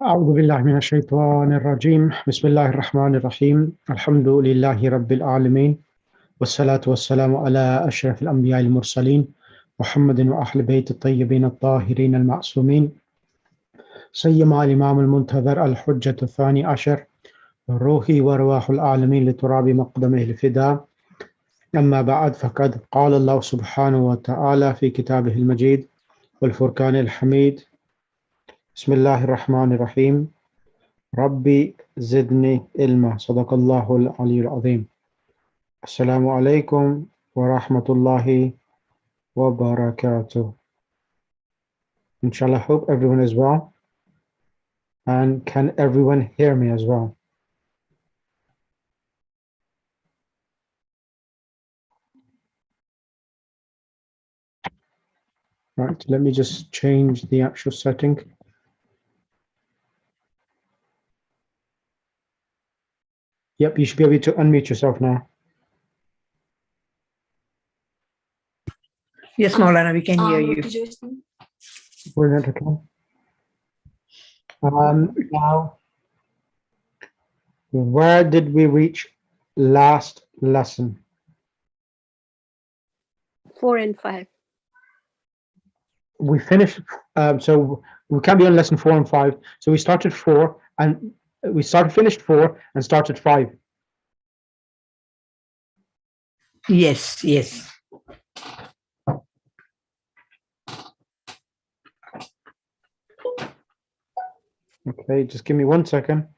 أعوذ بالله من الشيطان الرجيم بسم الله الرحمن الرحيم الحمد لله رب العالمين والصلاة والسلام على أشرف الأنبياء المرسلين محمد وأهل بيت الطيبين الطاهرين المعصومين سيما الإمام المنتظر الحجة الثاني عشر روحي وارواح العالمين لتراب مقدمه الفداء أما بعد فقد قال الله سبحانه وتعالى في كتابه المجيد والفرقان الحميد بسم الله الرحمن الرحيم ربي زدني علما صدق الله العلي العظيم السلام عليكم ورحمة الله وبركاته. Inshallah, hope everyone is well. And can everyone hear me as well? Right, let me just change the actual setting. Yep, you should be able to unmute yourself now. Yes, Maulana, we can hear you. Brilliant, okay. Now, where did we reach last lesson? 4 and 5. We finished, so we can't be on lesson 4 and 5. So we started 4 and finished 4 and started 5. Yes, yes. Okay, just give me 1 second.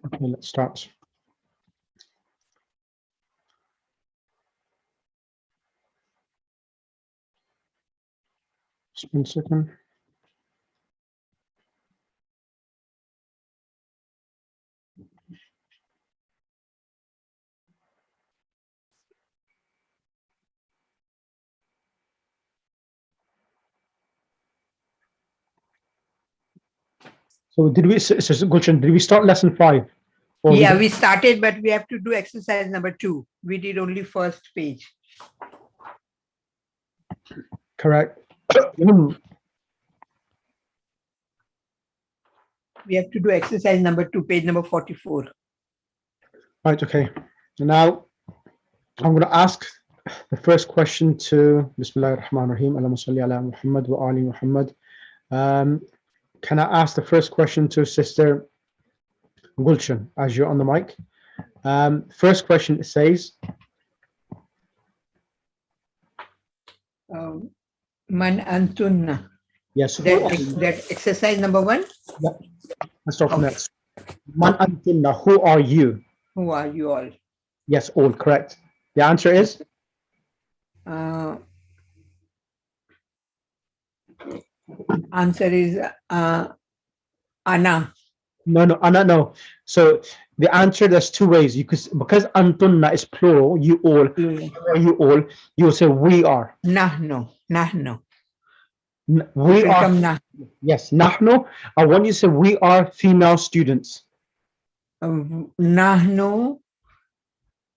Okay, let's start. Just 1 second. So did we, so Gulshan, did we start lesson 5? Or Yeah, we started, but we have to do exercise number 2. We did only first page. Correct. We have to do exercise number 2, page number 44. Right, okay. Now, I'm going to ask the first question to Bismillah ar-Rahman ar-Rahim, Allahumma salli ala Muhammad wa ali Muhammad. Can I ask the first question to Sister Gulshan, as you're on the mic? First question says, Man antunna. yes. That exercise number 1. Yep. Let's start from next. Man antunna, who are you? Who are you all? Yes, all correct. The answer is? Answer is Ana. No, Anna, no. So the answer, there's 2 ways. You could, because antunna is plural, you all, you will say we are. Nahno. We are. Nah. Yes, nahnu. I want you to say we are female students. Nahno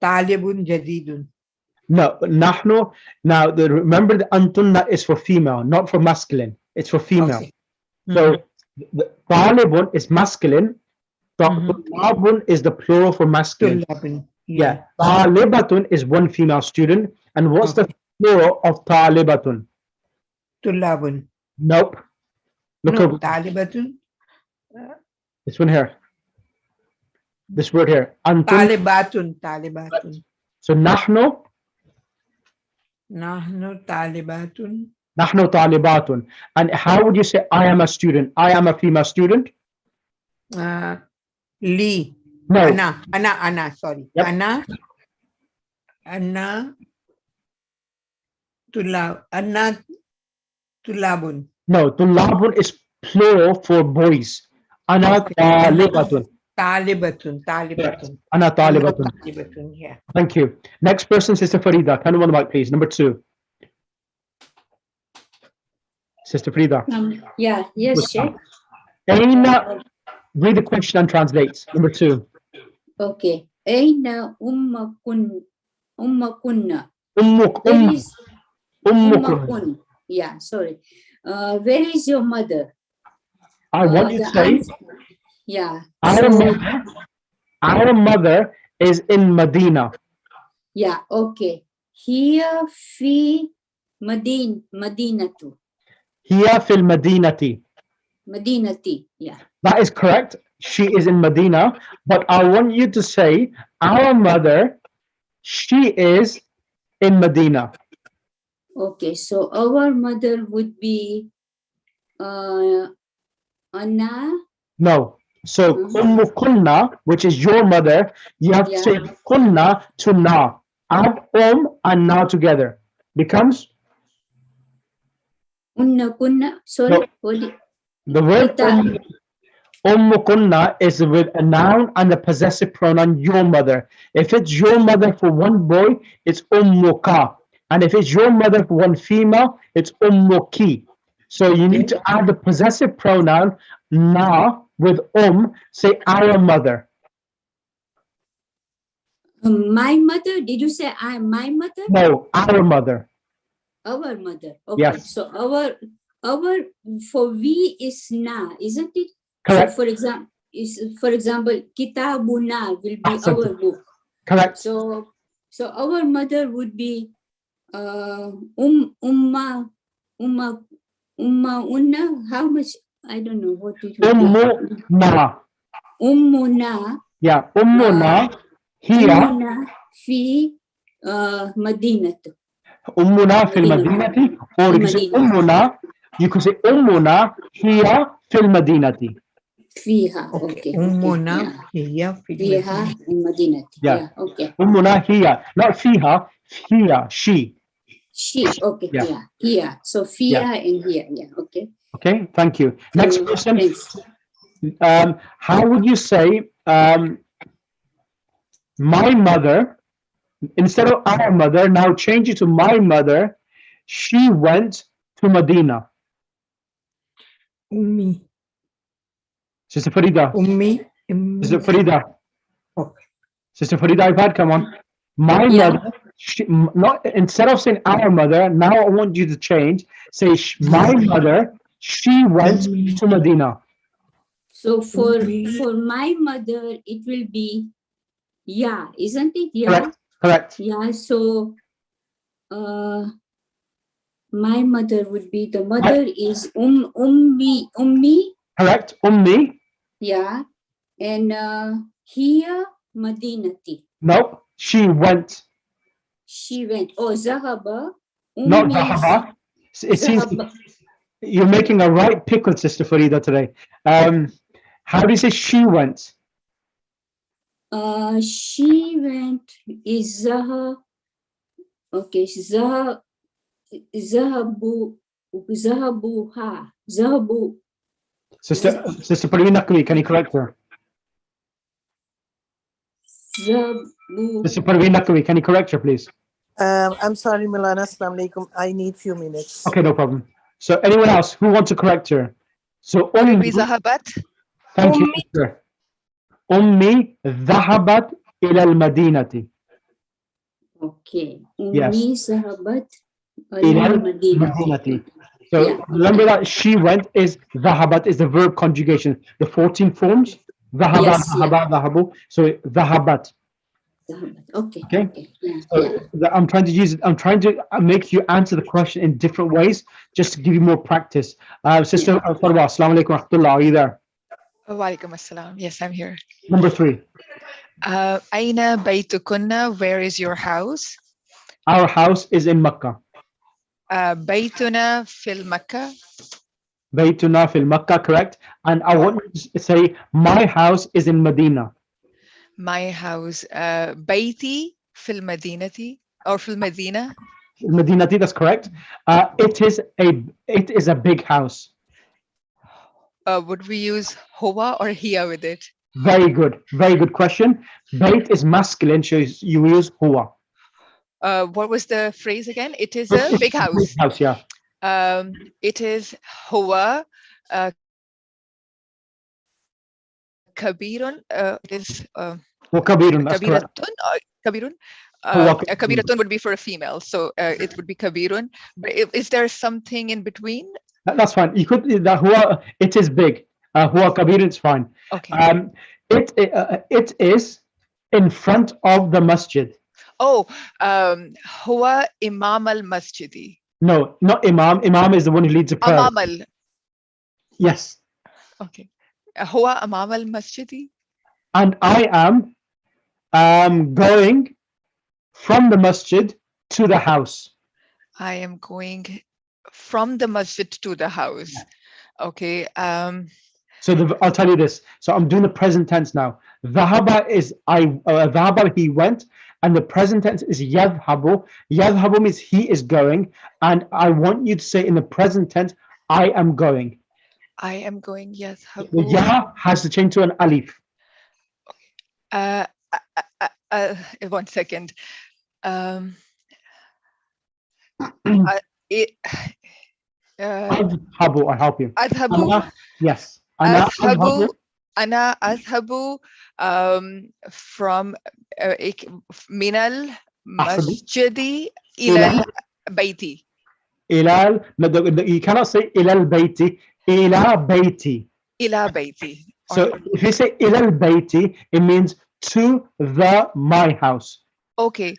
talibun jadidun. No, nahnu. Now, remember the antunna is for female, not for masculine. It's for female. Okay. So the talibun is masculine. Talibun is the plural for masculine. Yeah. Talibatun is 1 female student. And what's the plural of talibatun? Tullabun. Nope. Look No, over talibatun. this one here. This word here. Antun. Talibatun. So nahnu. Nahnu talibatun. Nahnu talibatun. And how would you say I am a student? I am a female student? Li. No. Ana, sorry. Yep. Anna Tulabun. No, tulabun is plural for boys. Ana talibatun. Talibatun. Ana talibatun. Talibatun, yeah. Thank you. Next person, Sister Farida. Can you on the mic, please? Number 2. Sister Farida. Yes, Sheikh. Aina, read the question and translate. Number 2. Okay. Aina ummakun. Ummakunna. Ummuk, Where is ummukun. ummakun? Yeah, sorry. Where is your mother? I want you to The say, answer. Yeah. our mother is in Medina. Yeah, okay. Here fi Madinatu. Hiya fil Madinati. Madinati. Yeah. That is correct. She is in Medina. But I want you to say, our mother, she is in Medina. Okay, so our mother would be Anna. No. So, Ummu Kunna, which is your mother, you have to Yeah. say Kunna to Na. Add and Na together. Becomes? Unna kunna. Sorry. No. The word Ummu Kunna is with a noun and the possessive pronoun your mother. If it's your mother for one boy, it's Ummuka. And if it's your mother for one female, it's Ummuki. So you need to add the possessive pronoun Na with say our mother. My mother. Did you say my mother? No, our mother. Our mother. Okay. Yes. So our for we is na, isn't it? Correct. So for example, kitabuna will be our book. Correct. So our mother would be umma unna. How much? I don't know what it would be. Ummuna. Ummuna. Yeah, Ummuna here. Ummuna fi Madinatu. Ummuna fil Madinati. Or you can say Ummuna. You can say Ummuna here fil Madinati. Fiha. Okay. Ummuna Fiha in Madinati. Yeah. Okay. Ummuna here, not fiha. Here, she. She. Okay. Yeah. Here. So fiha and here. Yeah. Okay. Okay. Thank you. Next question. Thanks. How would you say my mother instead of our mother? Now change it to my mother. She went to Medina. Ummi. Sister Farida. Ummi. Sister Farida. Okay. Sister Farida, iPad, come on. My mother. Not instead of saying our mother. Now I want you to change. Say my mother. She went to Medina. So for my mother, it will be isn't it? Yeah. Correct. Yeah. So my mother would be the mother is ummi. Correct. Ummi. Yeah. And here Madinati. Nope. She went. She went. Oh, Zahaba. Not Zahaba. It seems you're making a right pickle, Sister Farida, today. How do you say she went? She went is Zaha. Okay, Zahabu. Sister Farida, can you correct her? Sister Parveen, can you correct her, please? I'm sorry, Milana. Assalamu alaikum. I need few minutes. Okay, no problem. So anyone else who wants to correct her? So Ummi Zahabat. Thank you, sister. Ummi Zahabat ila al-Madinati. Okay. Ummi Zahabat ila al-Madinati. So remember that she went is Zahabat is the verb conjugation. The 14 forms. Zahabat, Zahabat, Zahabu. So Zahabat. Okay. So I'm trying to make you answer the question in different ways, just to give you more practice. Sister Farwa, assalamu alaikum wa rahmatullah. Are you there? Walaikum assalam. Yes, I'm here. Number 3. Aina baytukunna, where is your house? Our house is in Makkah. Baytuna fil Makkah. Baytuna fil Makkah, correct. And I want you to say, my house is in Medina. My house, Bayti fil Madinati or fil Medina. Madinati, that's correct. It is a big house. Would we use Hubba or Hiya with it? Very good question. Bayt is masculine, so you use Huwa. What was the phrase again? It is a big house. Big house, yeah. It is Huwa Kabirun. It is Or kabirun, that's correct. Kabiratun or kabirun? Huwa kabirun. Kabiratun would be for a female, so it would be kabirun. But is there something in between? That's fine. You could that huwa. It is big. Huwa kabirun is fine. Okay. It is in front of the masjid. Oh, huwa imam al masjidi. No, not imam. Imam is the one who leads the prayer. Amam al. Yes. Okay. Huwa amam al masjidi. And I am going from the masjid to the house. I am going from the masjid to the house. Okay. So I'll tell you this. So I'm doing the present tense now. Dhahaba is dhahaba, he went, and the present tense is yadhabu. Yadhabu means he is going, and I want you to say in the present tense, I am going. I am going. Yes. The ya has to change to an alif. 1 second. Adhabu, I'll help you. Adhabu. Ana, yes. Ana Adhabu. Ana adhabu from minal masjidi ilal bayti. Ilal, you cannot say ilal bayti, ila bayti. Ila bayti. So if you say ilal bayti, it means to my house. Okay.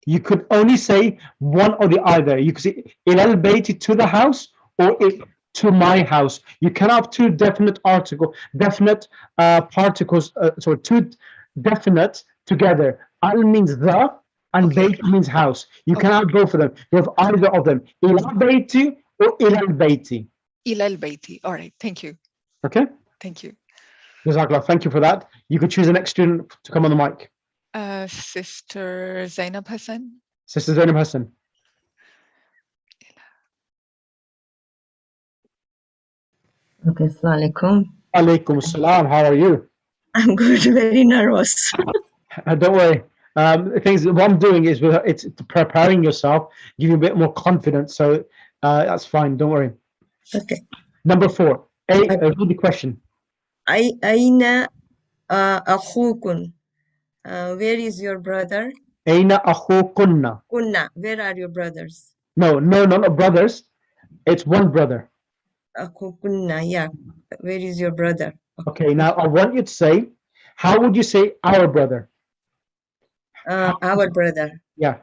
You could only say one or the other. You could say ilal bayti, to the house, or to my house. You cannot have two definite particles, so two definite together. Al means the, and bayt means house. You cannot go for them. You have either of them. Ilal bayti or ilal bayti. Ilal bayti. All right. Thank you. Okay? Thank you. Jazakallah. Thank you for that. You could choose the next student to come on the mic. Sister Zainab Hassan. Sister Zainab Hassan. Okay, assalamu alaikum. Alaikum assalam. How are you? I'm good, very nervous. Don't worry. What I'm doing is it's preparing yourself, give you a bit more confidence. So that's fine. Don't worry. Okay. Number 4. Read the question. Aina akhukun? Where is your brother? Aina akhukunna? Kunna. Where are your brothers? No, not brothers. It's one brother. Akhukunna. Yeah. Where is your brother? Okay. Now I want you to say, how would you say our brother? Our brother. Yeah.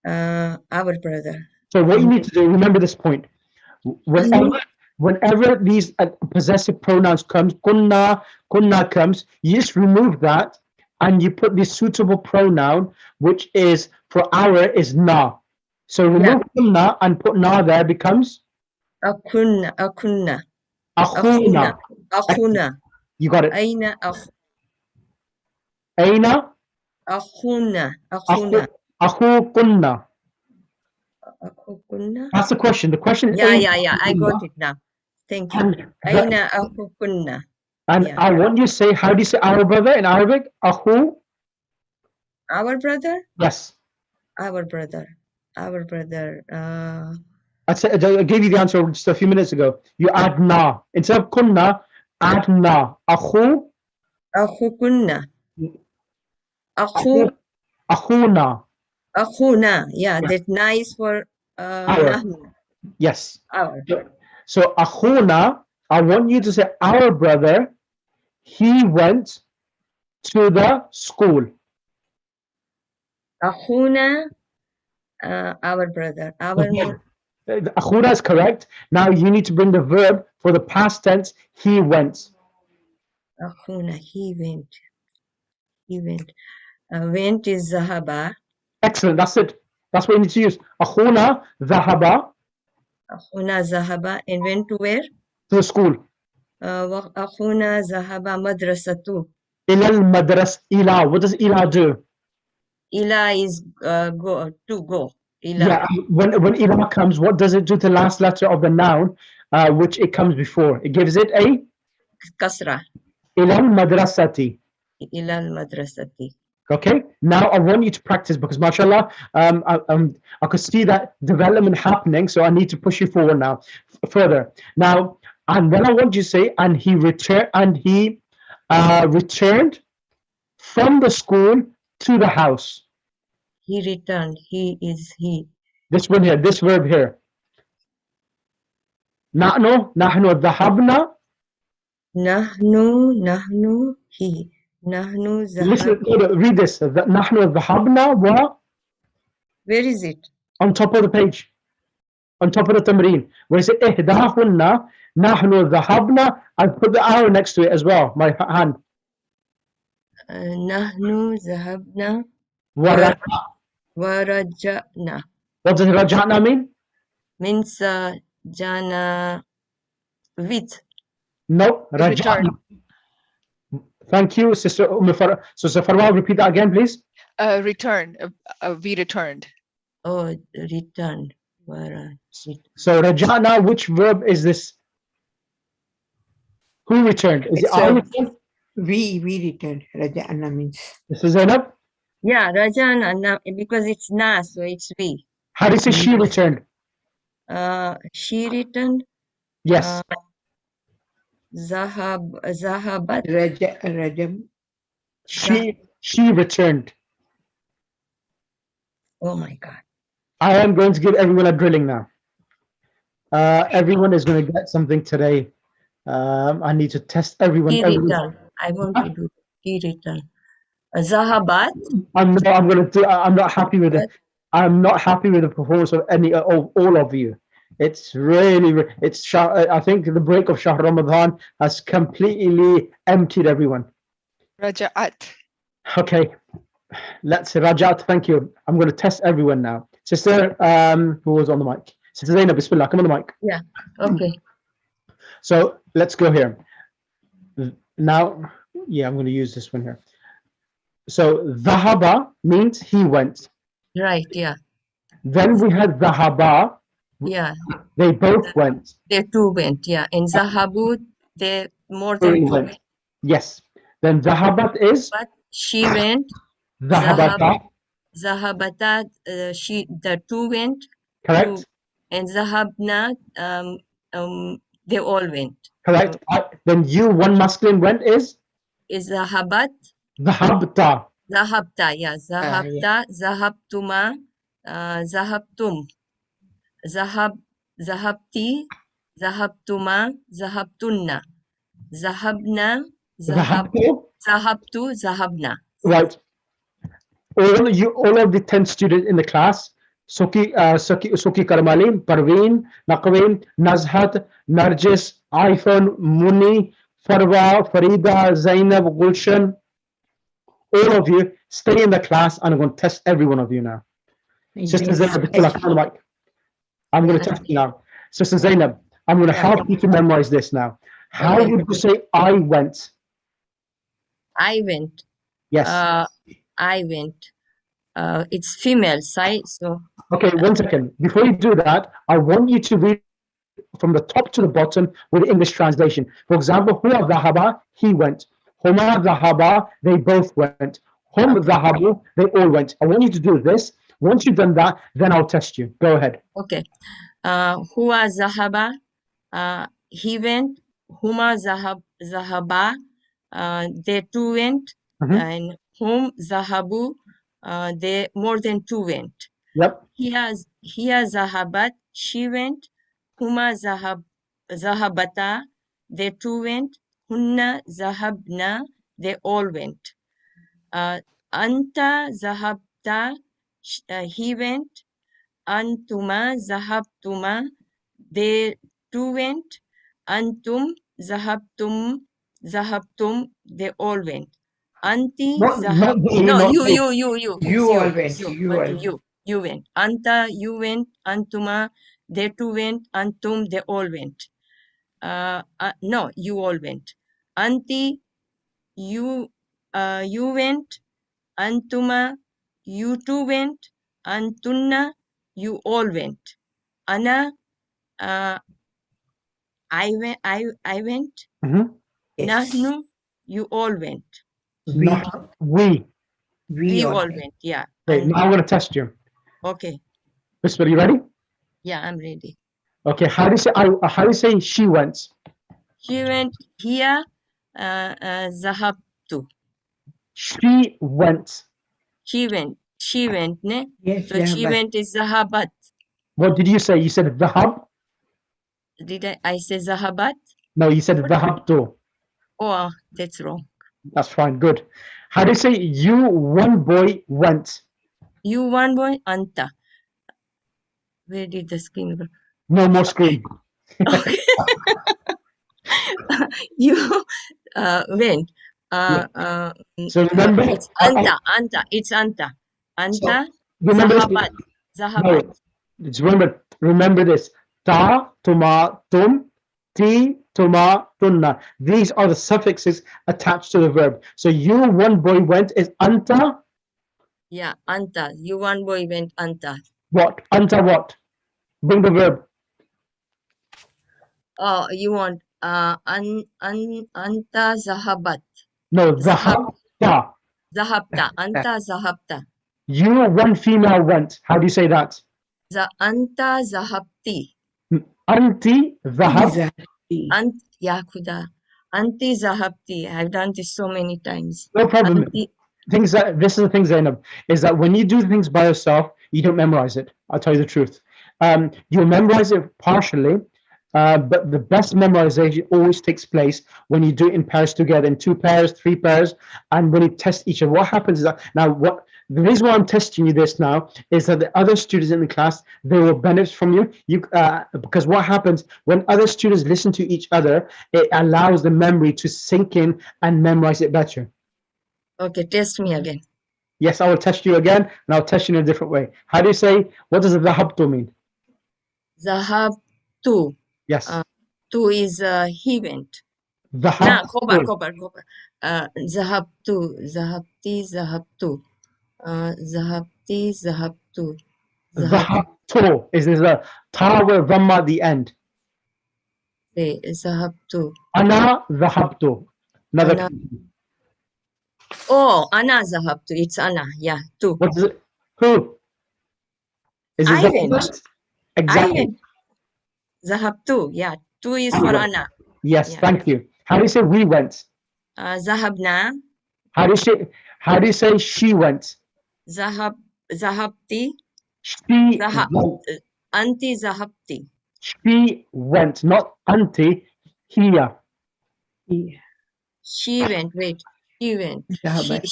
Our brother. So what you need to do, remember this point. Whenever these possessive pronouns comes, kunna comes, you just remove that and you put the suitable pronoun, which is for our is na. So remove kunna and put na there, becomes Akhuna. akhuna. You got it. Aina Aina akhuna. akhukunna. Akhukunna. That's the question. The question is Yeah. I got it now. Thank you. Aina akhukunna. And I want you to say, how do you say our brother in Arabic? Akhu? Our brother? Yes. Our brother. I gave you the answer just a few minutes ago. You add na. Instead of kunna, add na. Akhu? Akhukunna. Akhuna. Akhuna. Yeah, that na is for nahnu. Yes. Our. So akhuna, I want you to say our brother, he went to the school. Akhuna, our brother. Akhuna is correct. Now you need to bring the verb for the past tense, he went. Akhuna, he went. Went is zahaba. Excellent, that's it. That's what you need to use. Akhuna, zahaba. Akhuna zahaba, and went to where? To the school. Akhuna zahaba madrasatu. Ilal madras ila. What does ila do? Ila is go. Ila. Yeah, when ila comes, what does it do to the last letter of the noun, which it comes before? It gives it a kasra. Ilal madrasati. Ilal madrasati. Okay, now I want you to practice because mashallah, I could see that development happening, so I need to push you forward now, further. Now, and then I want you to say, and he returned, and he returned from the school to the house. He returned. He is he. This one here, this verb here. نحن ذهبنا. Nahnu, he. Nahnu Listen, zahab. read this. نحن ذهبنا و Where is it? on top of the page, on top of the tamreen. Where is it? إحداهن نحن ذهبنا. I put the arrow next to it as well, my hand. Nahnu zahabna ورجع. warajana. What does raja'na mean? Means jana with. No, Return. raja'na. Thank you, Sister Sister Farwa, repeat that again, please. Return. We returned. Oh, returned. So raja'na, which verb is this? Who returned? Is it It's I a- returned? We returned. Raja'na means. This is Zainab. Yeah, rajana, because it's na, so it's we. How do you say she returned? She returned. Yes. Zahabat. Rajam. She returned. Oh my God. I am going to give everyone a drilling now. Everyone is going to get something today. I need to test everyone. He returned. I want to do. He returned. Zahabat. I'm not happy with it. I'm not happy with the performance of all of you. It's really, I think the break of Shahr Ramadan has completely emptied everyone. Raja'at. Okay, let's say Rajat. Thank you. I'm going to test everyone now. Sister, who was on the mic? Sister Zainab, Bismillah, come on the mic. Yeah. Okay. So let's go here. Now, yeah, I'm going to use this one here. So Dhahaba means he went. Right. Yeah. Then we had Dhahaba. Yeah. They both went. They two went. Yeah. In Zahabu, they more than two went. Yes. Then Zahabat is But she went. Zahabata. Zahabata. The two went. Correct. And Zahabna. They all went. Correct. Then one masculine went is Zahabat. Zahabta. Zahabta. Yeah. Zahabta. Zahabtuma. Zahabtum. Zahabti. Zahabtuma. Zahabtunna. Zahabna. Zahabtu. Zahabna. Right. All of the 10 students in the class, Suki Karmali, Parveen, Naqveen, Nazhat, Narjis, Aifan, Muni, Farwa, Farida, Zainab, Gulshan, all of you stay in the class and I'm going to test every one of you now. Sister Zainab, I'm going to test you now. Sister Zainab, I'm going to help you to memorize this now. How would you say I went? I went. Yes. I went. It's female side, so. Okay, 1 second. Before you do that, I want you to read from the top to the bottom with the English translation. For example, Huwa dhahaba, he went. Huma dhahaba, they both went. Hum dhahabu, they all went. I want you to do this. Once you've done that, then I'll test you. Go ahead. Okay. Huwa zahaba, he went. Huma zahaba, they two went. And hum zahabu, they more than two went. Yep. Hiya zahabat, she went. Huma zahabata, they two went. Hunna zahabna, they all went. Anta zahabta, he went. Antuma zahabtuma, they two went. Antum zahabtum, they all went. Anti zahab. No, You all went. You went. Anta, you went. Antuma, they two went. Antum, they all went. No, you all went. Anti, you went. Antuma, you two went. Antunna, you all went. Ana, I went. Yes. Nahnu, you all went. We all went. Yeah. Okay, now I'm going to test you. Okay. Whisper, you ready? Yeah, I'm ready. Okay, how do you say she went? She went here. zahabtu. She went. She went, ne? Yes, So she Zahabat. went is zahabat. What did you say? You said dhahab? Did I say zahabat? No, you said dhahabtu. Oh, that's wrong. That's fine. Good. How do you say you one boy went? You one boy, Anta. Where did the screen go? No more screen. Okay. You went. So remember, It's Anta. It's Anta. Anta. remember this. Zahabat. No, Zahabat. it's remember this. Ta, tuma, tum, ti, tuma, tunna. These are the suffixes attached to the verb. So you one boy went is anta. Yeah, Anta. You one boy went Anta. What? Anta what? Bring the verb. Oh, you want Anta Zahabat. No, Zahab. zahabta. Zahabta. Anta Zahabta. You one female went. How do you say that? Anta Zahabti. Anti, zahab. Zahati. Ya Khuda. Anti Zahabti. I've done this so many times. No problem. Anti, Things that this is the thing, Zainab, is that when you do things by yourself, you don't memorize it. I'll tell you the truth. You memorize it partially, but the best memorization always takes place when you do it in pairs together, in 2 pairs, 3 pairs, and when you test each other. What happens is that now the reason why I'm testing you this now is that the other students in the class, they will benefit from you. Because what happens when other students listen to each other, it allows the memory to sink in and memorize it better. okay, test me again. Yes, I will test you again, and I'll test you in a different way. How do you say, what does dhahabtu mean? Zahabtu. Yes. Tu is he went. Dhahabtu. Nah, kobar. Zahabtu. Zahabtu. Zahabti, Zahabtu. Dhahabtu. Is there a ta with dhamma at the end? Zahabtu. Ana dhahabtu. Another. Ana. Oh, Ana Zahabtu. It's Ana. Yeah, tu. What is it? Who? Is it I Zahabtu? went. Exactly. I went. Zahabtu. Yeah, tu is for Ana. Yes, Yeah. thank you. How do you say we went? Zahabna. How do you say she went? Zahabti. She Zahab. went. Anti Zahabti. She went, not auntie, here. She went. Wait. She went. Zahabat.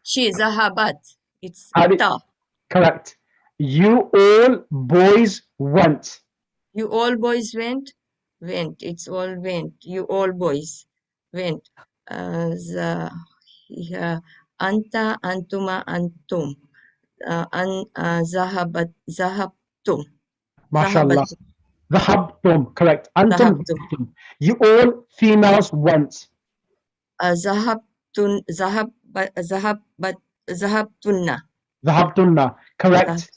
She. Zahabat. It's How do- ta. Correct. You all boys went. You all boys went? Went. It's all went. You all boys went. Yeah. Anta, antuma, antum. Zahabtum. MashaAllah. Dhahabtum. Correct. Antum. Zahabtum. You all females went. Zahabtunna. Dhahabtunna. Correct.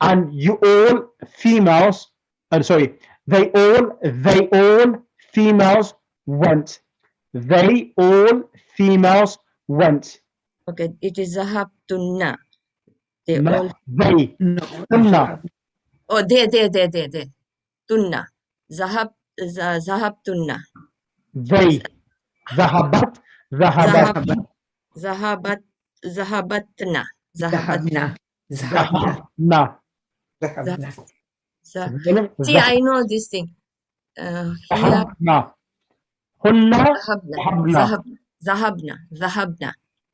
And you all females, sorry, they all females went. They all females went. Okay, it is Zahabtunna. They No, all. they. No. Tunna. Oh, they. Tunna. Zahabtunna. They. Dhahabat. Dhahabat. Zahabatna. Zahabna. Zahabna. Dhahabna. Zahabna. See, I know this thing. Here, Dhahabna. Hunna. Zahabna.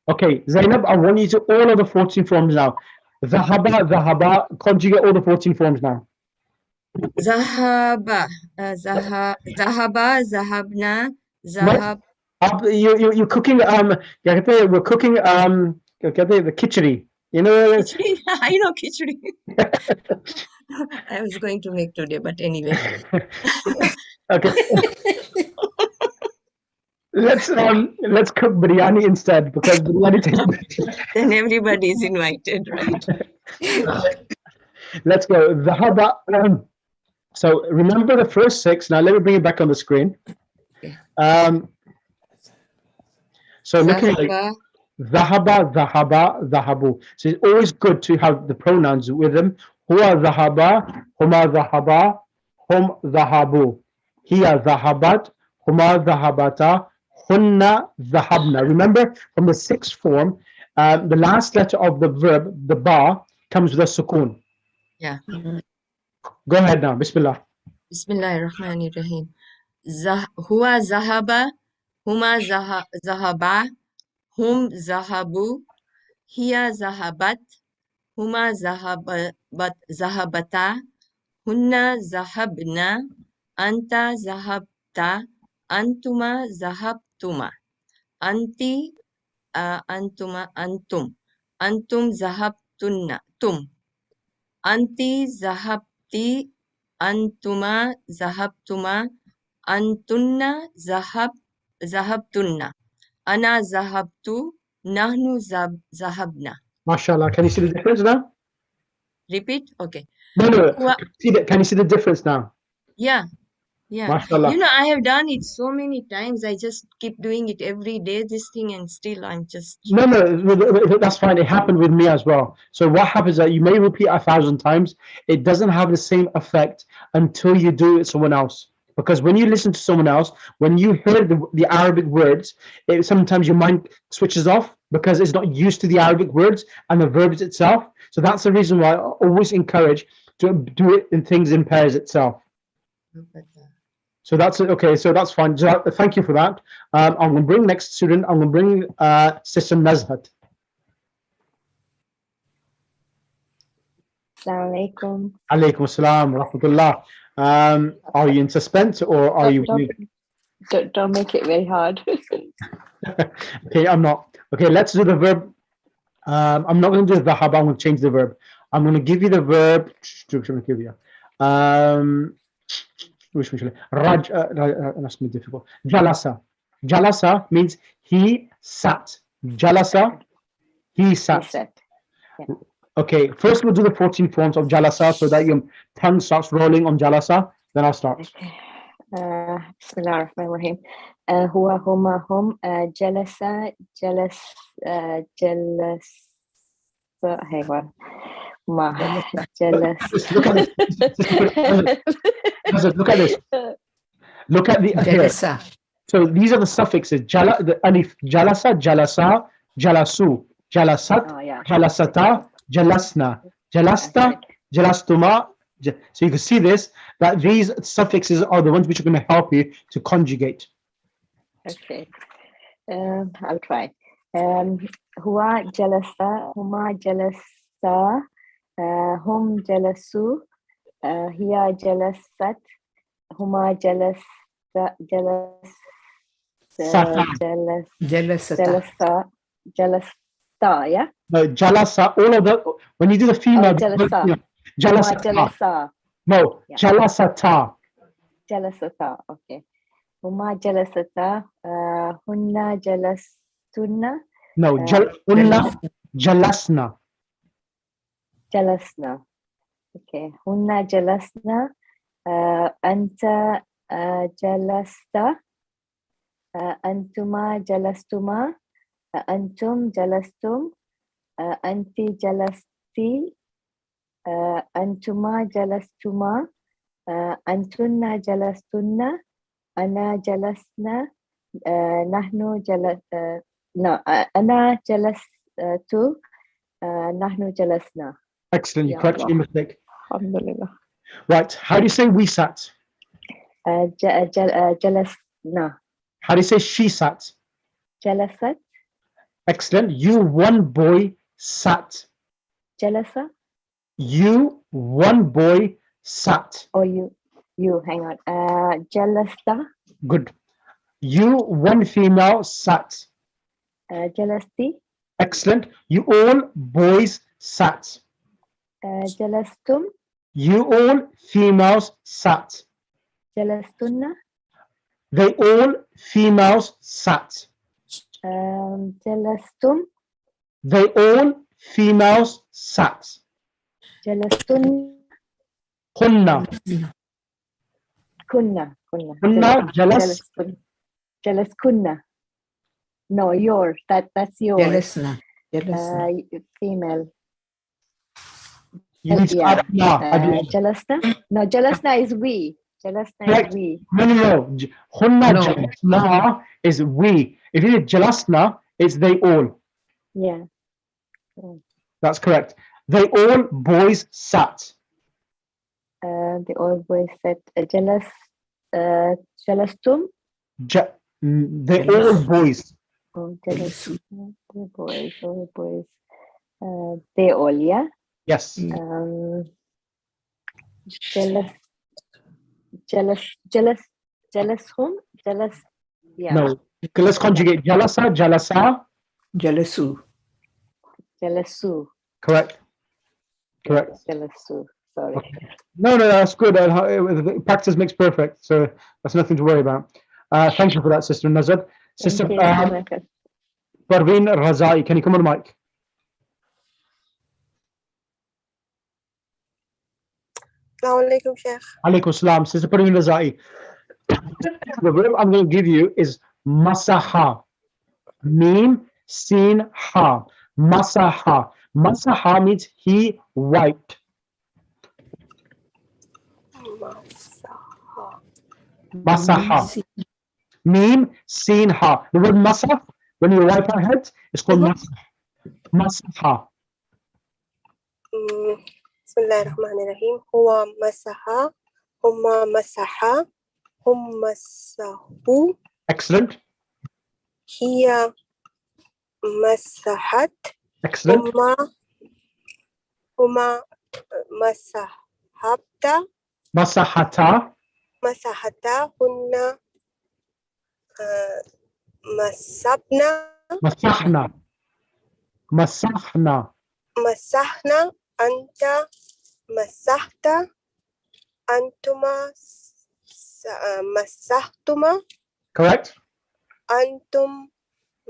Okay, Zainab, I want you to all of the 14 forms now. Dhahaba, conjugate all the 14 forms now. Zahaba, Zahabna, Zahab. You're cooking, we're cooking, the khichdi. You know? Khichdi. I know khichdi. I was going to make today, but anyway. Okay. Let's cook biryani instead, because biryani tastes. Then everybody is invited, right? Let's go. Dhahaba. So remember the first 6. Now let me bring it back on the screen. Okay. So looking like dhahaba, dhahabu. So it's always good to have the pronouns with them. Huwa dhahaba, huma dhahaba, hum dhahabu. Hiya dhahabat, huma dhahabata, Hunna zahabna. Remember from the sixth form, the last letter of the verb, the ba, comes with a sukoon. Yeah. Go ahead now. Bismillah. Bismillahirrahmanirrahim. Huwa zahaba, huma zahaba, hum zahabu, hiya zahabat, huma zahabata, hunna zahabna, anta zahabta, antuma zahabtuma, anti antuma antum, antum zahabtunna tum, anti zahabti, antuma zahabtuma, antunna zahabtunna, ana zahabtu, nahnu zahabna. MashaAllah. Can you see the difference now? Repeat? Okay. No. Huwa, Can you see the difference now? yeah. Yeah. MashaAllah. You know, I have done it so many times. I just keep doing it every day, this thing, and still I'm just. No, that's fine. It happened with me as well. So what happens is that you may repeat 1,000 times. It doesn't have the same effect until you do it to someone else. Because when you listen to someone else, when you hear the Arabic words, sometimes your mind switches off because it's not used to the Arabic words and the verbs itself. So that's the reason why I always encourage to do it in things in pairs itself. So that's it. Okay, so that's fine. Thank you for that. I'm going to bring next student. I'm going to bring Sister Nazhat. Assalamu alaikum. Alaikum assalam wa rahmatullah. Are you in suspense or are you? Don't make it very hard. Okay, I'm not. Okay, let's do the verb. I'm not going to do the dhahab. I'm going to change the verb. I'm going to give you the verb. Which one give you? Which one? That's going to be difficult. Jalasa. Jalasa means he sat. Jalasa, he sat. Yeah. Okay, first we'll do the 14 forms of jalasa so that your tongue starts rolling on jalasa. Then I'll start. Okay. Bismillahirrahmanirrahim. Huwa, huma, hum, jalasa, hang on. Look at this. Look at the Jalasa. So these are the suffixes. The alif, jalasa, jalasa, jalasu, jalasat, jalasata, jalasna, jalasta, jalastuma. So you can see this, that these suffixes are the ones which are going to help you to conjugate. Okay. I'll try. Huwa jalasa, huma jalasa, hum jalasu, hiya jalasat, huma jalasa, jalasa, yeah? No, jalasa, all of the, when you do the female, jalasa. jalasa. No, yeah. Jalasata. Jalasata, okay. Huma jalasata, hunna jalastunna. No, hunna jalasna. Jalasna. Okay. Hunna jalasna, anta jalasta, antuma jalastuma, antum jalastum, anti jalasti, antuma jalastuma, antunna jalastunna, ana jalasna, nahnu ana jalastu, nahnu jalasna. Excellent, you correct your mistake. Alhamdulillah. Right, how do you say we sat? Jalasna. How do you say she sat? Jalasat. Excellent. You, one boy, sat. Jalasa. You, one boy, sat. Oh, you, hang on. Jalasta. Good. You, one female, sat. Jalasti. Excellent. You all boys sat. Jalastum. You all females sat. Jalastunna. They all females sat. Jalastum. They all females sat. Jalastun. Kunna. Kunna. Jalaskunna. No, yours. That's yours. Jalasna. Female. You need to add na. Jalasna. No, Jalasna is we. Jalasna Correct. is we. No. Hunna No. jalasna is we. If you did jalasna, it's they all. Yeah. That's correct. They all boys sat. The old boy said, Jalastum. They all boys. Oh, Jalas. The boys, all boys. They all, yeah. Yes. Jalashum. Jalas. Yeah. No. Okay, let's conjugate. Jalasa, jalasa. Jalasu. Jalasu. Correct. Correct. Jalasu. Sorry. No, that's good. Practice makes perfect. So that's nothing to worry about. Thank you for that, Sister Nazar. Sister Thank you. Parveen Razai, can you come on the mic? Assalamu alaikum, Sheikh. Alaikum salam. Sister Parveen Razai. The verb I'm going to give you is masaha. Mim, sin, ha. Masaha. Masaha means he wiped. Masaha. Mim, sin, ha. The word masah, when you wipe our heads, it's called masah. Masaha. Bismillahirrahmanirrahim. Huwa masaha. Huma masaha. Hum masahu. Excellent. Hiya masahat. Excellent. Huma masahabta. Masahata. Masahata. Hunna masabna. Masahna. Masahna. Masahna. Anta masahta. Antuma masahtuma. Correct. Antum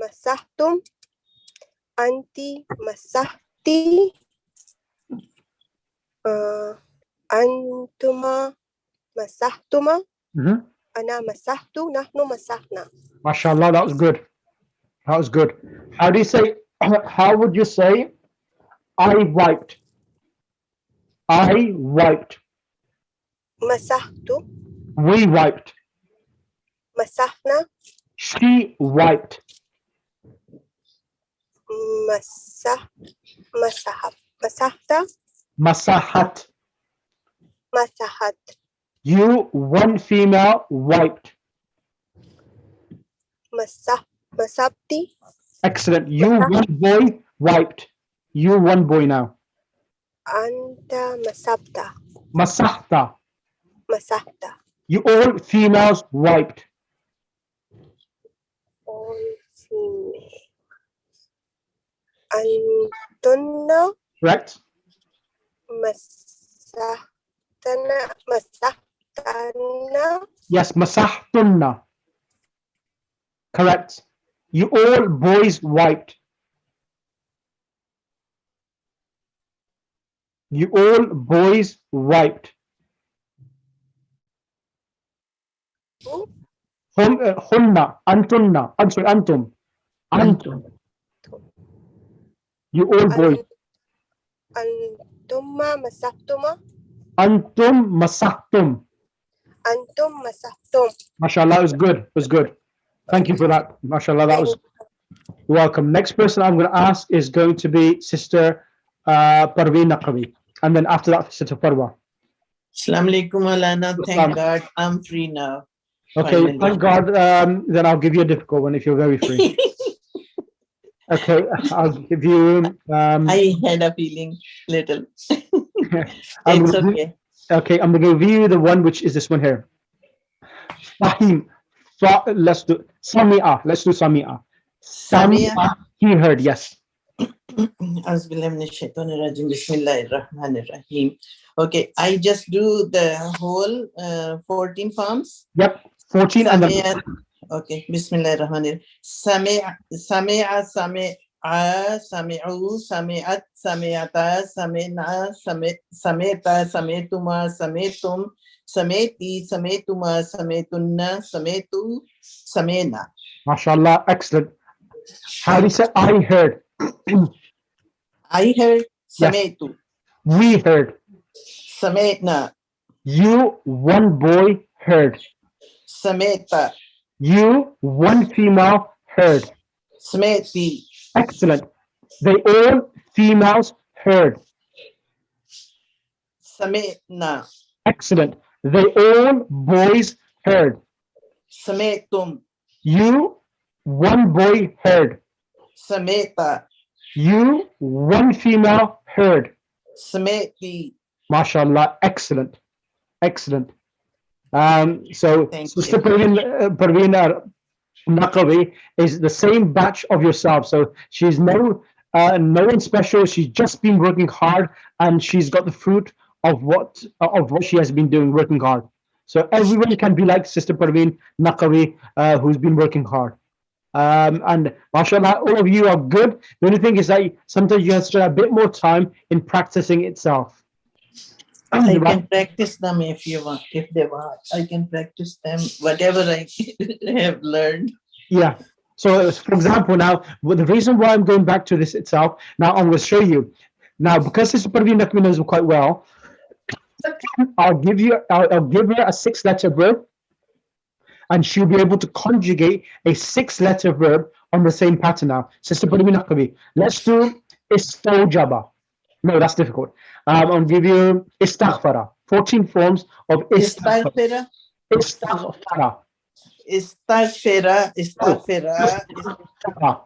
masahtum. Anti masahti. Antuma masahtuma. Ana masahtu. Nahnu masahna. MashaAllah, that was good. That was good. How do you say, how would you say, I wiped? I wiped. Masahtu. We wiped. Masahna. She wiped. Masahta. Masahat. Masahat. You, one female, wiped. Masabti. Excellent. You, one boy, wiped. You, one boy now. Anta masabta. Masahta. Masahta. You all females wiped. All female. Antunna. Correct? Masahtana. Masahtana. Yes, masahtunna. Correct. You all boys wiped. You all boys wiped. Hunna, antunna. I'm sorry, antum. Antum. You all boys. Antumma masahtuma. Antum masahtum. Antum masahtum. MashaAllah, it was good. It was good. Thank you for that. MashaAllah, that was welcome. Next person I'm going to ask is going to be Sister Parveen Naqvi. And then after that, Sister Parwa. Assalamu alaikum, Alana. Thank God I'm free now. Okay, Finally. thank God. Then I'll give you a difficult one if you're very free. Okay, I'll give you. I had a feeling little. It's okay. Okay, I'm going to give you the one which is this one here. Fahim. Let's do Samia. Let's do Samia. Samia. He heard, yes. Bismillahirrahmanirrahim. Okay, I just do the whole 14 forms. Yep, 14 and then. Okay, Bismillahirrahmanirrahim. Sami'a, sami'a, sami'u, sami'at, sami'ata, sami'na, sami'ta, sami'tuma, sami'tum, sami'ti, sami'tuma, sami'tunna, sami'tu, sami'na. MashaAllah, excellent. How do you say I heard? I heard, sami'tu. Yes. We heard. Sami'na. You, one boy, heard. Sameta. You, one female, heard. Smeti. Excellent. They all females heard. Sametna. Excellent. They all boys heard. Sametum. You, one boy, heard. Sameta. You, one female, heard. Smeti. MashaAllah. Excellent. Excellent. So Thank Sister you. Parveen Naqawi is the same batch of yourself. So she's no one special. She's just been working hard, and she's got the fruit of what she has been doing, working hard. So everyone can be like Sister Parveen Naqawi, who's been working hard. And mashallah, all of you are good. The only thing is that sometimes you have to spend a bit more time in practicing itself. I can practice them if you want, if they want. I can practice them, whatever I have learned. Yeah. So, for example, now the reason why I'm going back to this itself, now I'm going to show you. Now, because Sister Parveen Naqawi knows quite well, I'll give her a 6-letter verb, and she'll be able to conjugate a 6-letter verb on the same pattern. Now, Sister Parveen Naqawi, let's do istawjaba. No, that's difficult. I'll give you istaghfara. 14 forms of istaghfara. Istaghfara. Istaghfara. Istaghfara.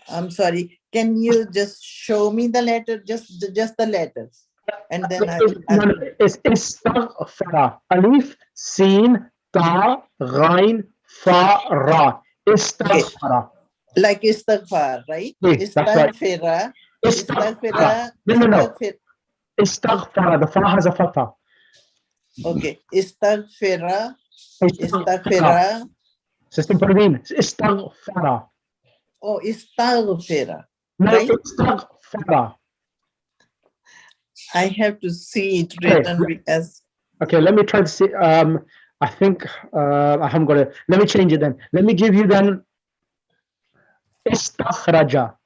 I'm sorry. Can you just show me the letter? Just the letters, and then it's istaghfara. Alif, sin, ta, ghain, fa, ra. Istaghfara. Like istighfar, right? Yes, that's right. Istaghfara. Istaghfara. No. Istaghfara. The fa has a fatha. Okay. Istaghfara. Istaghfara. Sister Parveen, istaghfara. Oh, istaghfara. No, right? istaghfara. I have to see it written as. Okay, let me try to see. I think I haven't got it. Let me change it then. Let me give you then istakhraja.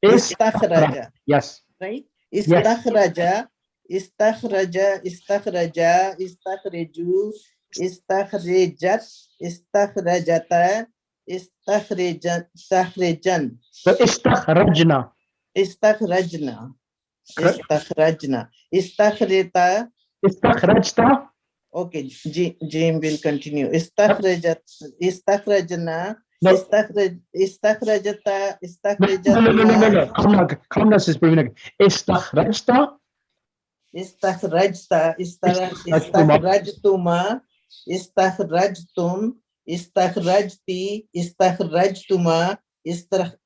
Istakhraja. Yes. Right? Istakhraja. Istakhraja. Istakhraja. Istakhriju. Istakhrajat. Istakhrajata. Istakhrajan. So istakhrajna. Istakhrajna. Istakhrajna. Istakhrita. Istakhrajta. Okay, Jim will continue. Istakhrajat. Istakhrajna. No. Istakhrajata. Istakhrajatna. No. Come now, Sister Parveen. Istakhrajta. Istakhrajta. Istakhrajtuma. Istakhrajtum. Istakhrajti. Istakhrajtuma.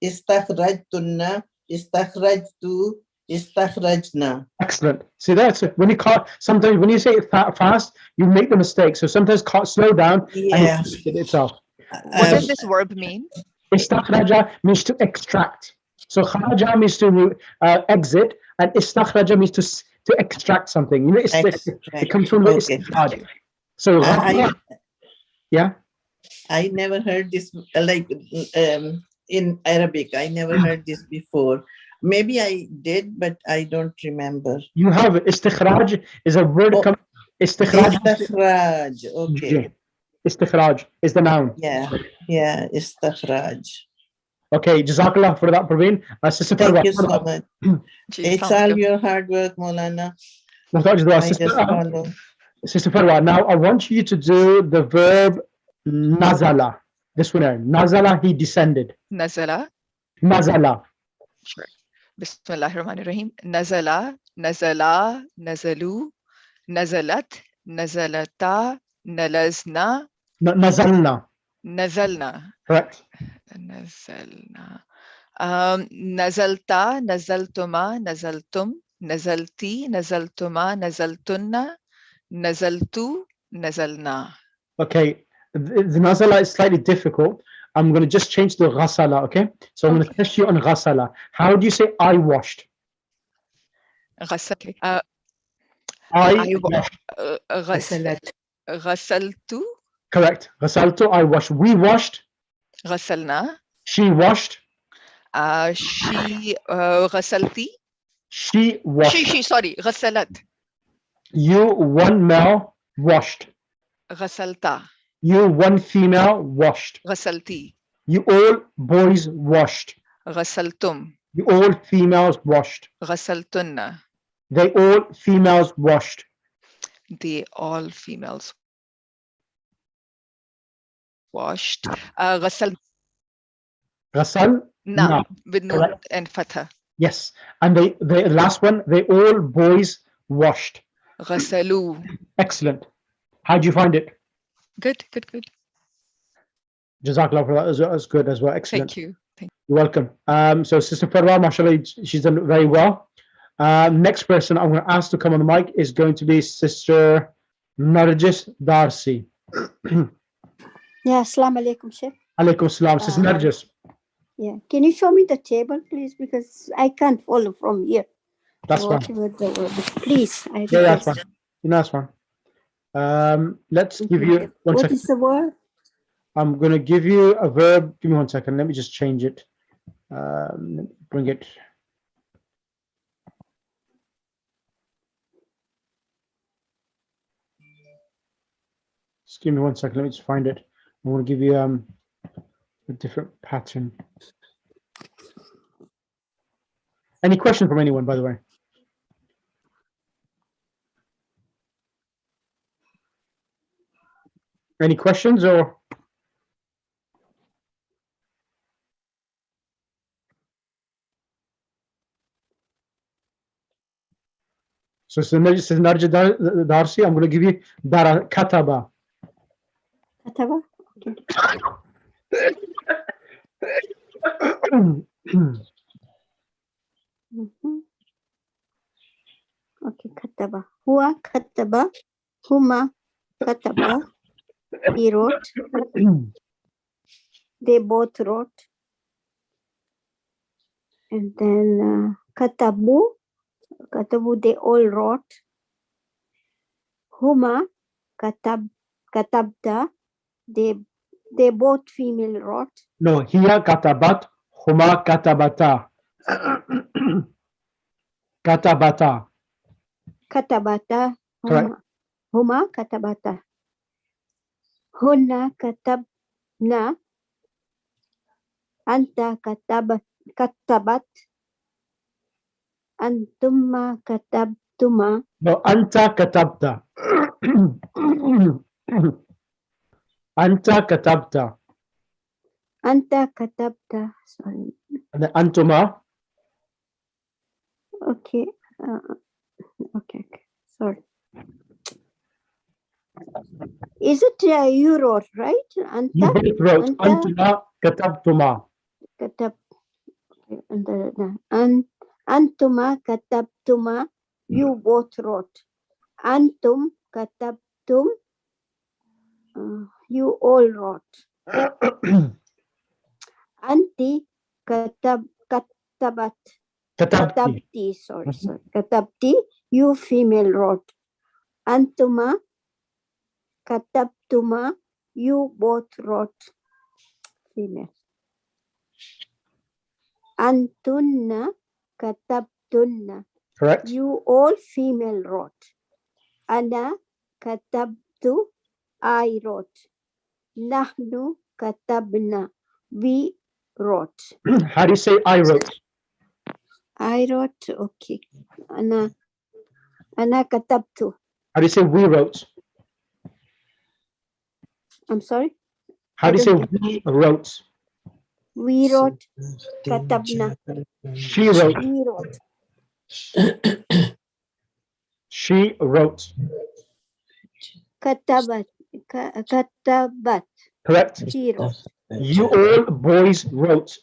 Istakhrajtunna. Istakhrajtu. Istakhrajna. Excellent. See, that's when you can't. Sometimes when you say it fast, you make the mistake. So sometimes can't slow down. Yeah. And it itself. What does this verb mean? Istakhraja means to extract. So kharaja means to exit, and istakhraja means to extract something. You know, it comes from the istikhraj. So yeah. I never heard this like in Arabic. I never heard this before. Maybe I did, but I don't remember. You have istikhraj is a word. Istikhraj. Istikhraj. Okay. Istikhraj is the noun. Yeah. Istikhraj. Okay, Jazakallah for that, Parveen. Sister Thank Farwa, you so much. It's all your hard work, Maulana. Sister Farwa, now I want you to do the verb nazala. This one here. Nazala, he descended. Nazala. Sure. Bismillahirrahmanirrahim. Nazala, nazala, nazalu, nazalat, nazalata, nalazna. Nazalna. Correct. Nazalna. Nazalta, nazaltuma, nazaltum, nazalti, nazaltuma, nazaltunna, nazaltu, nazalna. Okay, the nazala is slightly difficult. I'm going to just change the ghasala, okay? So I'm going to test you on ghasala. How do you say I washed? Ghasal. I washed. Ghasaltu. Correct. Ghasaltu, I washed. We washed. Ghasalna. She washed. She ghasalti. She washed. Sorry, ghasalat. You, one male, washed. غسلت. You, one female, washed. غسلتي. You, all boys, washed. غسلتم. You, all females, washed. غسلتن. They, all females, washed. They, all females washed. غسل. غسل. Na. With Correct. noon and fatha. Yes. And the last one, they, all boys, washed. غسلوا. Excellent. How do you find it? Good, good, good. Jazakallah for that. That's good as well. Excellent. Thank you. Thank You're welcome. So Sister Farwa, mashallah, she's done very well. Next person I'm going to ask to come on the mic is going to be Sister Narjis Darsi. Yeah, assalamu alaikum, Sheikh. Alaikum salam. Sister Narjis. Yeah, can you show me the table, please? Because I can't follow from here. That's fine. Please. Yeah, that's fine. That's fine. Let's give you one second. What is the word? I'm going to give you a verb. Give me 1 second. Let me just change it. Let me bring it. Just give me 1 second. Let me just find it. I want to give you a different pattern. Any question from anyone, by the way? Any questions or? So Sister Narja Darsi, I'm going to give you Dara Kataba. Kataba? Okay. Okay, Kataba. Huwa Kataba. Huma Kataba. He wrote. They both wrote. And then Katabu. Katabu, they all wrote. Huma Katabda. They both female wrote. No, Hiya Katabat, Huma Katabata. Katabata. Katabata. Correct. Huma Katabata. Hunna Katabna. Anta Katabat. Antuma Katabtuma. No, Anta Katabta. Anta Katabta. Anta Katabta. Sorry. And then Antuma. Okay. Okay. Sorry. Is it you wrote, right? Anta? You both wrote Antuma Katabtuma. Katab. Antuma Katabtuma. You both wrote. Antum Katabtum. You all wrote. Anti Katabat. Katabti. Sorry. Katabti. You female wrote. Antuma Katabtuma. You both wrote. Female. Antunna Katabtunna. Correct. You all female wrote. Ana Katabtu. I wrote. Nahnu Katabna. We wrote. How do you say I wrote? I wrote. Okay. Ana Katabtu. How do you say we wrote? I'm sorry? How do you say we wrote? We wrote. Katabna. She wrote. We wrote. She wrote. Katabat. Katabat. Correct. She wrote. You all boys wrote.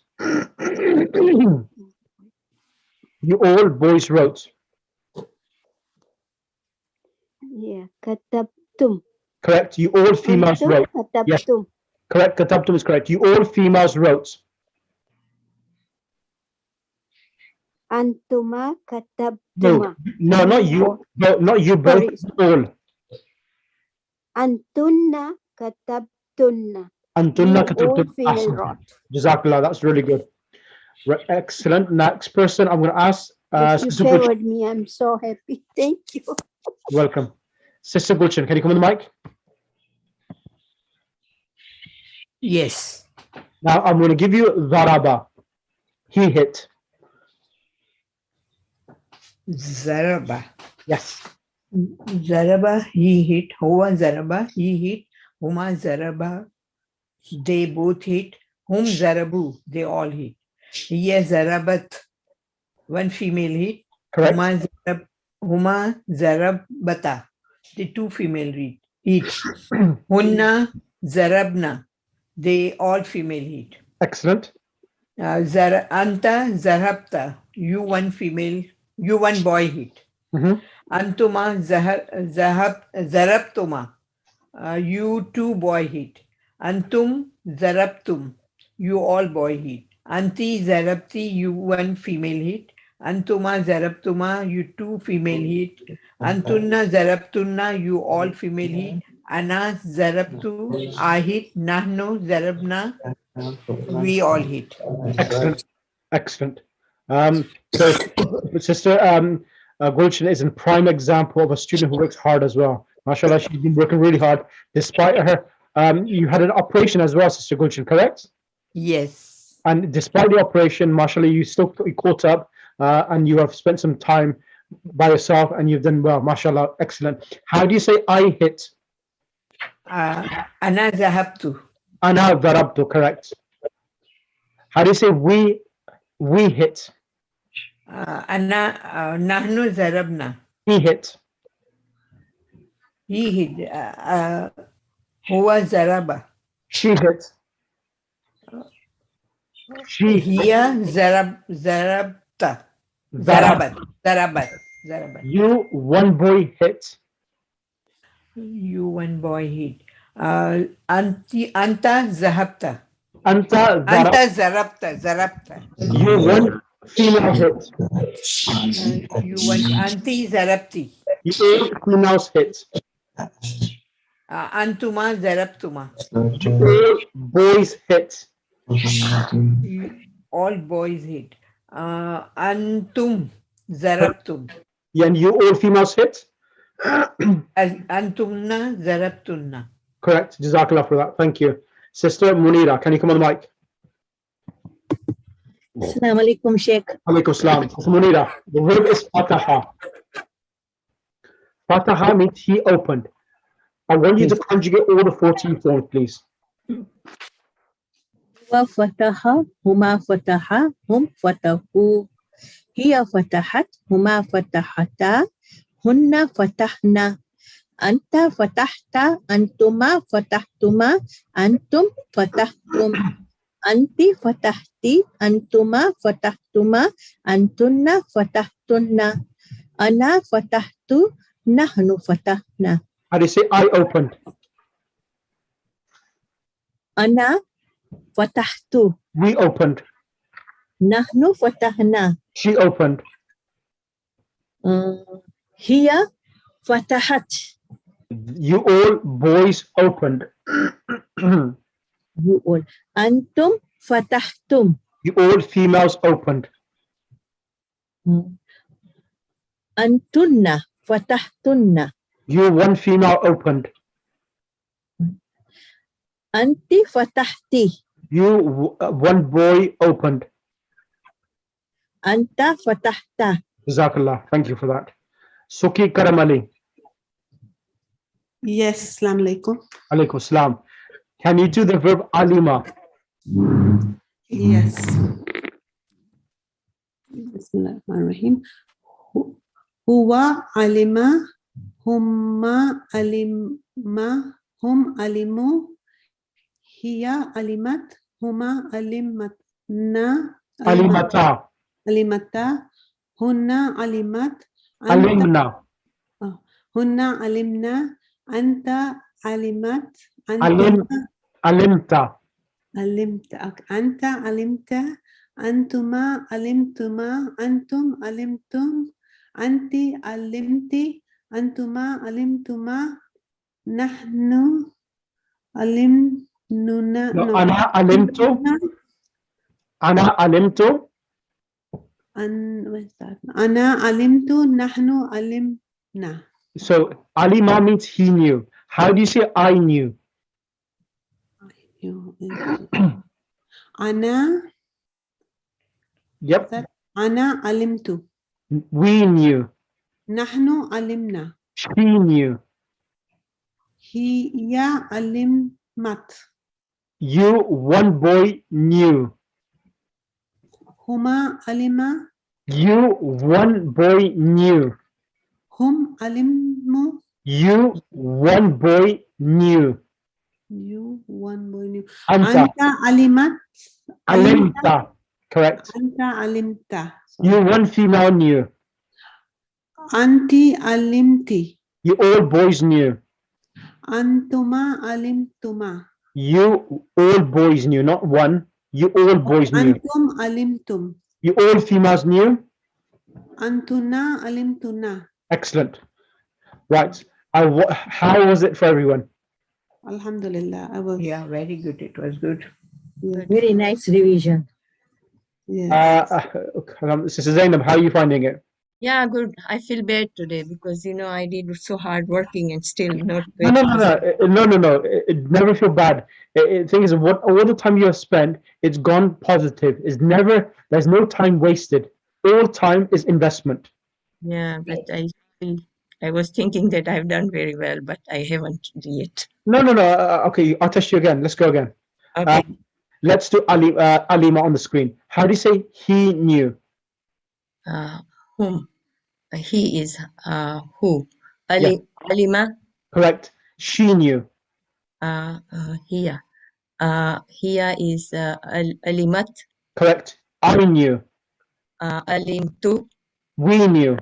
You all boys wrote. Yeah. Katabtum. Correct. You all females wrote. Katabtum. Yes. Correct. Katabtum is correct. You all females wrote. Antuma Katabtuma. No, not you. No, not you both. Sorry. All. Antunna Katabtunna. Antunna All Katabtum. female wrote. Jazakallah. That's really good. Right, excellent. Next person I'm going to ask. You favored me. I'm so happy. Thank you. Welcome. Sister Gulshan, can you come on the mic? Yes. Now I'm going to give you Zaraba. He hit. Zaraba. Yes. Zaraba, he hit. Huwa Zaraba, he hit. Huma Zaraba, they both hit. Hum Zarabu, they all hit. Hiya Zarabat, one female hit. Correct. Huma Zarabata, the two female hit. Hunna Zarabna, they all female hit. Excellent. Anta Zarabta, you one female, you one boy hit. Antuma Zarabtuma, you two boy hit. Antum Zarabtum, you all boy hit. Anti Zarabti, you one female hit. Antuma Zarabtuma, you two female hit. Antunna Zarabtunna, you all female hit. Ana Zarabtu, I hit. Nahno Zarabna, we all hit. Excellent. Excellent. So Sister Gulshan is a prime example of a student who works hard as well. MashaAllah, she's been working really hard. Despite her, you had an operation as well, Sister Gulshan, correct? Yes. And despite the operation, MashaAllah, you still caught up and you have spent some time by yourself and you've done well. MashaAllah, excellent. How do you say I hit? Ana Zahabtu. Ana Darabtu, correct. How do you say we hit? Nahnu Zarabna. He hit. He hit. Huwa Zaraba. She hit. She Hiya Zarabta. Zarabat. You one boy hit. You one boy hit. Anta Zahabta. Anta Zarabta. You one female hit. You one Anti Zarabti. You eight females hit. Antuma Zarabtuma. Eight boys hit. All boys hit. Antum Zarabtum. And you all females hit? Antumna Zarabtunna. Correct. Jazakallah for that. Thank you. Sister Munira, can you come on the mic? Assalamu alaikum, Sheikh. Alaikum salam. Munira, the verb is fataha. Fataha means he opened. I want you to conjugate all the 14 forms, please. Huwa fataha, huma fataha, hum fatahu. Hiya fatahat, huma fatahata, hunna fatahna. Anta fatahta, antuma fatahtuma, antum fatahtum. Anti fatahti, antuma fatahtuma, antunna fatahtunna. Ana fatahtu, nahnu fatahna. How do you say I opened? Ana fatahtu. We opened. Nahnu fatahna. She opened. Hiya fatahat. You all boys opened. You all. Antum fatahtum. You all females opened. Antunna fatahtunna. You one female opened. Anti fatahti. You one boy opened. Anta fatahta. Jazakallah. Thank you for that. Suki Karamali. Yes, Assalamu alaikum. Alaikum salam. Can you do the verb alima? Yes. Bismillahirrahmanirrahim. Huwa alima, humma alima, hum alimu, hiya alimat, huma alimatna, Alimata. alimata, hunna alimat, Alimna. hunna alimna, anta alimat, Alimta. Alimta. Anta alimta, antuma alimtuma, antum alimtum, anti alimti, antuma alimtuma, nahnu alimnuna. No, ana alimtu. Ana alimtu. What's that? Ana alimtu, nahnu alimna. So alima means he knew. How do you say I knew? Ana. Yep. Ana alimtu. We knew. Nahnu alimna. She knew. Hiya alimat. You, one boy, knew. Huma alima. You, one boy, knew. Hum alimu. You, one boy, knew. You, one boy knew. Anta. Anta alimat. Alimta. Correct. Anta alimta. You, one female, knew. Anti alimti. You, all boys, knew. Antuma alimtuma. You, all boys, knew. Not one. You, all boys, knew. Antum alimtum. You, all females, knew. Antuna alimtuna. Excellent. Right. How was it for everyone? Alhamdulillah. I was. Yeah, very good. It was good. Yeah. Very nice revision. Yes. Sister Zainab, how are you finding it? Yeah, good. I feel bad today because I did so hard working and still not. No. Never feel bad. Thing is, all the time you have spent, it's gone positive. There's no time wasted. All time is investment. Yeah, but I was thinking that I've done very well, but I haven't yet. No. Okay, I'll test you again. Let's go again. Okay. Let's do Alima on the screen. How do you say he knew? Whom? He is who? Alima. Correct. She knew. Here. Here is Alimat. Correct. I knew. Alimtu. We knew.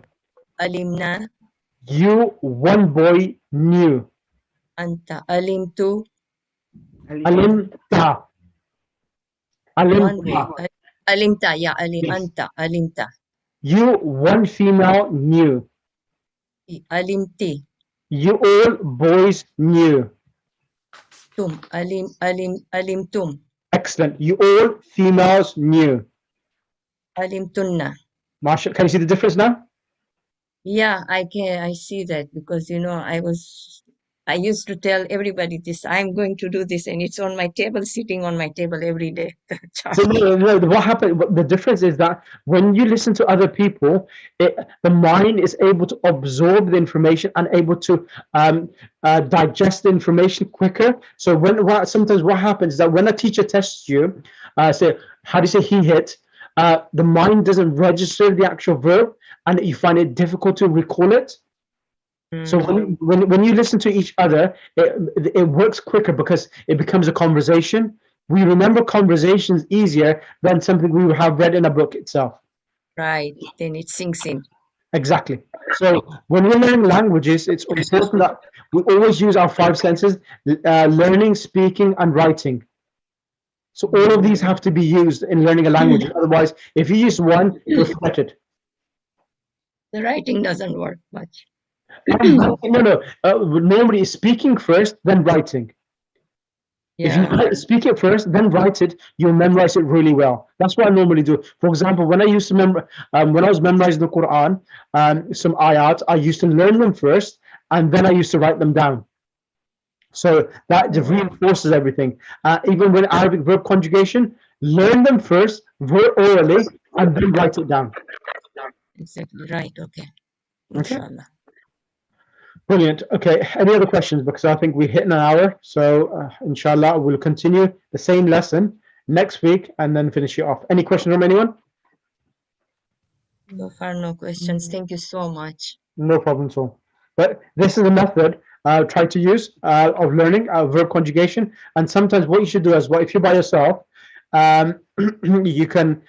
Alimna. You, one boy, knew. Anta. Alimtu. Alimta. Alimta. Alimta. Yeah. Yes. Anta. Alimta. You, one female, knew. Alimti. You, all boys, knew. Tum. Alimtum. Excellent. You, all females, knew. Alimtunna. Masha, can you see the difference now? Yeah, I can. I see that because I used to tell everybody this. I'm going to do this, and it's on my table, sitting on my table every day. So what happened? The difference is that when you listen to other people, the mind is able to absorb the information and able to digest the information quicker. So sometimes what happens is that when a teacher tests you, say how do you say he hit? The mind doesn't register the actual verb, and you find it difficult to recall it. So when you listen to each other, it works quicker because it becomes a conversation. We remember conversations easier than something we have read in a book itself. Right, then it sinks in. Exactly. So when we're learning languages, it's important that we always use our 5 senses: learning, speaking, and writing. So all of these have to be used in learning a language. Otherwise, if you use one, you'll forget it. The writing doesn't work much. No. Normally, speaking first, then writing. If you speak it first, then write it, you'll memorize it really well. That's what I normally do. For example, when I used to when I was memorizing the Quran, some ayat, I used to learn them first, and then I used to write them down. So that reinforces everything. Even with Arabic verb conjugation, learn them first, orally, and then write it down. Exactly right. Okay. Inshallah. Brilliant. Okay. Any other questions? Because I think we hit an hour. So inshallah, we'll continue the same lesson next week and then finish it off. Any questions from anyone? So far, no questions. Thank you so much. No problem at all. But this is a method try to use of learning verb conjugation. And sometimes what you should do is, well, if you're by yourself, you can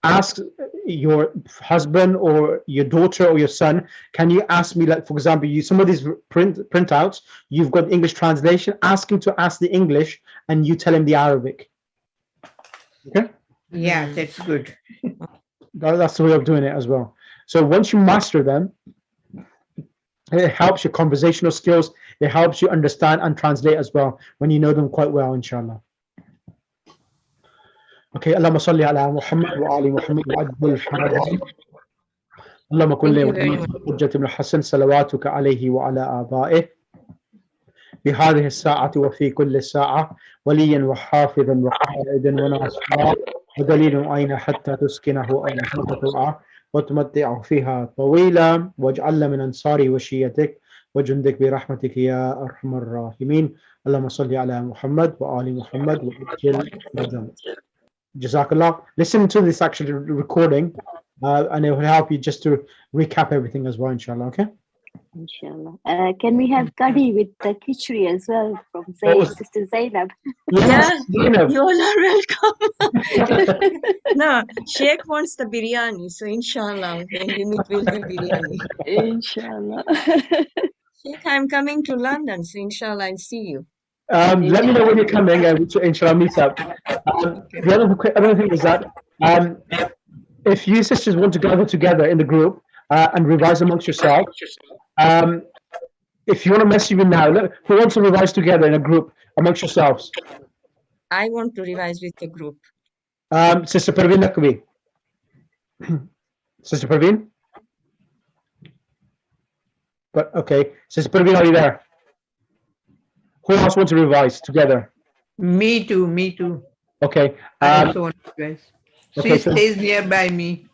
ask your husband or your daughter or your son, can you ask me, like, for example, some of these printouts, you've got English translation, ask him to ask the English and you tell him the Arabic. Okay? Yeah, that's good. That's the way of doing it as well. So once you master them, it helps your conversational skills. It helps you understand and translate as well when you know them quite well, inshallah. Okay, Allahumma salli ala Muhammad wa ali Muhammad wa ajbil اللهم كن لي Thank you very ولي much. حجة بن الحسن صلواتك عليه وعلى آبائه بهذه الساعة وفي كل ساعة وليا وحافظا وقائدا وناصرا ودليل أين حتى تسكنه أرضك طوعا وتمتعه فيها طويلا واجعلنا من أنصار وشيتك وجندك برحمتك يا أرحم الراحمين. اللهم صل على محمد وآل محمد وأجل رجل. Jazakallah. Listen to this actual recording and it will help you just to recap everything as well, inshallah. Okay? Inshallah. Can we have curry with the khichdi as well from Sister Zainab? Yes, Yeah, you all are welcome. No, Sheikh wants the biryani, so inshallah, when we meet, will be biryani. Inshallah. Sheikh, I'm coming to London, so inshallah, I'll see you. Let me know when you're coming and inshallah meet up. The other thing is that if you sisters want to gather together in the group and revise amongst yourself, if you want to message me now, who wants to revise together in a group amongst yourselves? I want to revise with the group. Sister Parveen Naqvi. Sister Parveen? But okay, Sister Parveen, are you there? Who else wants to revise together? Me too, me too. Okay. I also want to revise. Okay, She stays nearby me.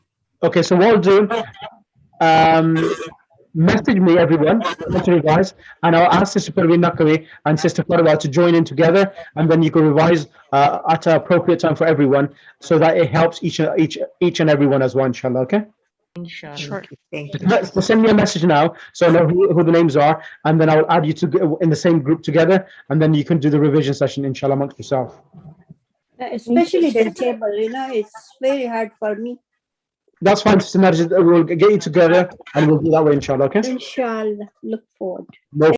Okay, so what I'll do, message me, everyone, to revise, and I'll ask Sister Parveen Naqvi and Sister Farwa to join in together, and then you can revise at an appropriate time for everyone, so that it helps each and everyone as well, inshallah, okay? Inshallah. Sure. Thank you. So send me a message now, so I know who the names are, and then I'll add you to in the same group together, and then you can do the revision session, inshallah, amongst yourself. Especially the table, it's very hard for me. That's fine, Sister Narjid. We'll get you together, and we'll do that way, inshallah, okay? Inshallah. Look forward. No